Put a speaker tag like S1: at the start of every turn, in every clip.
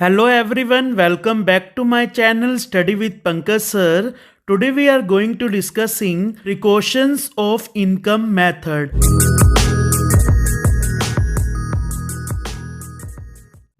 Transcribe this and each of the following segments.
S1: Hello everyone, welcome back to my channel Study with Pankaj Sir. Today we are going to discussing precautions of income method.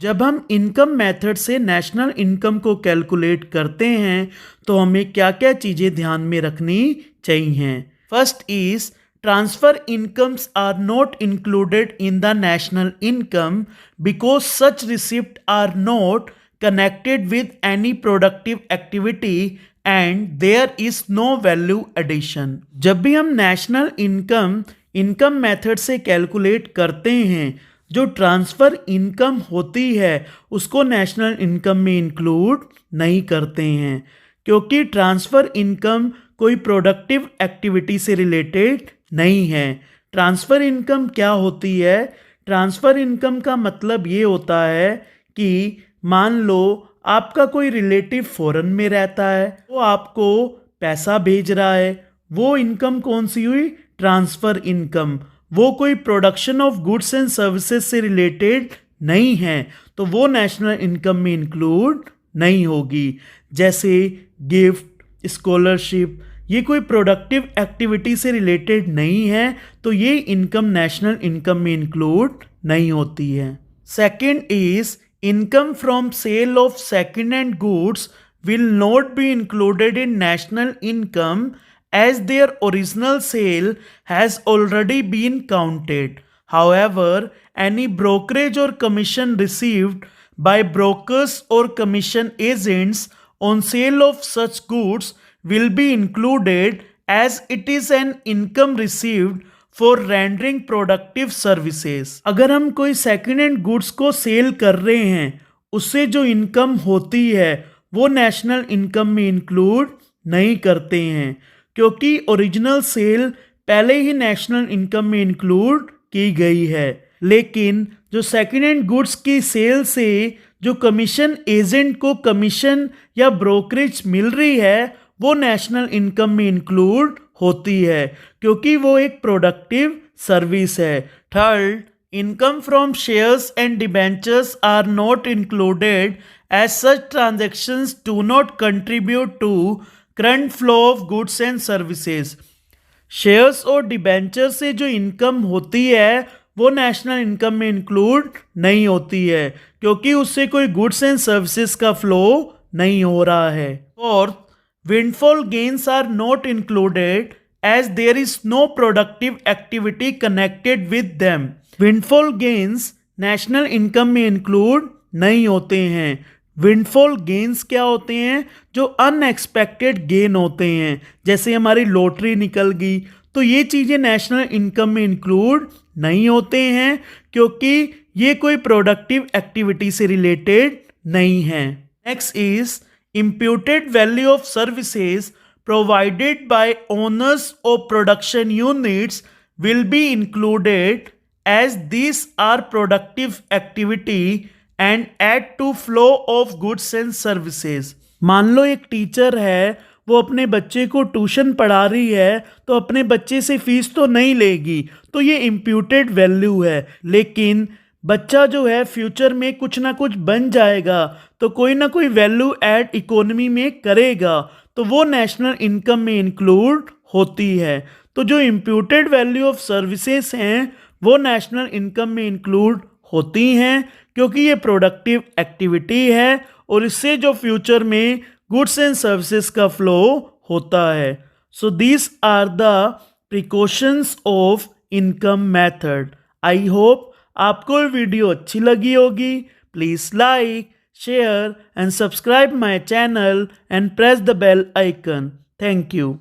S1: जब हम income method से national income को calculate करते हैं तो हमें क्या क्या चीज़ें ध्यान में रखनी चाहिए। First is transfer incomes are not included in the national income because such receipts are not connected with any productive activity and there is no value addition। जब भी हम नेशनल इनकम मेथड से कैलकुलेट करते हैं, जो transfer income होती है उसको नेशनल इनकम में इंक्लूड नहीं करते हैं, क्योंकि ट्रांसफ़र इनकम कोई प्रोडक्टिव एक्टिविटी से रिलेटेड नहीं है। ट्रांसफ़र इनकम क्या होती है? ट्रांसफ़र इनकम का मतलब ये होता है कि मान लो आपका कोई रिलेटिव फॉरेन में रहता है, वो आपको पैसा भेज रहा है, वो इनकम कौन सी हुई? Transfer income. वो कोई production of goods and services से रिलेटेड नहीं है, तो वो नेशनल इनकम में इंक्लूड नहीं होगी। जैसे गिफ्ट, स्कॉलरशिप, ये कोई प्रोडक्टिव एक्टिविटी से रिलेटेड नहीं है, तो ये इनकम नेशनल इनकम में इंक्लूड नहीं होती है। Second is income from sale of second hand goods will not be included in national income as their original sale has already been counted. However, any brokerage or commission received by brokers or commission agents on sale of such goods will be included as it is an income received for rendering productive services। अगर हम कोई second hand goods को cell कर रहे हैं, उससे जो income होती है वो नेशनल इनकम में इंक्लूड नहीं करते हैं, क्योंकि ओरिजिनल सेल पहले ही नेशनल इनकम में इंक्लूड की गई है। लेकिन जो सेकेंड हैंड गुड्स की सेल से जो कमीशन एजेंट को कमीशन या ब्रोकरेज मिल रही है वो नेशनल इनकम में इंक्लूड होती है, क्योंकि वो एक प्रोडक्टिव सर्विस है। Third, income from shares and debentures are not included as such transactions do not contribute to current flow of goods and services. Shares और डिबेंचर से जो इनकम होती है वो नेशनल इनकम में इंक्लूड नहीं होती है, क्योंकि उससे कोई गुड्स एंड सर्विसेज का फ्लो नहीं हो रहा है। Fourth, windfall gains are not included as there is no productive activity connected with them. Windfall gains national income में इंक्लूड नहीं होते हैं। विंडफॉल गेन्स क्या होते हैं? जो अनएक्सपेक्टेड गेन होते हैं, जैसे हमारी लॉटरी निकल गई, तो ये चीज़ें नेशनल इनकम में इंक्लूड नहीं होते हैं, क्योंकि ये कोई प्रोडक्टिव एक्टिविटी से रिलेटेड नहीं है। Next is imputed value of services provided by owners of production units will be included as these are productive activity and add to flow of goods and services। मान लो एक teacher है, वो अपने बच्चे को ट्यूशन पढ़ा रही है, तो अपने बच्चे से फीस तो नहीं लेगी, तो ये इम्प्यूटेड वैल्यू है। लेकिन बच्चा जो है फ्यूचर में कुछ ना कुछ बन जाएगा, तो कोई ना कोई वैल्यू ऐड इकोनॉमी में करेगा, तो वो नेशनल इनकम में इंक्लूड होती है। तो जो इम्प्यूटेड वैल्यू ऑफ सर्विसेज हैं वो नेशनल इनकम में इंक्लूड होती हैं, क्योंकि ये प्रोडक्टिव एक्टिविटी है और इससे जो फ्यूचर में गुड्स एंड सर्विसेज का फ्लो होता है। So this are the precautions of income method. I hope आपको वीडियो अच्छी लगी होगी। Please like, share and subscribe my channel and press the bell icon. Thank you.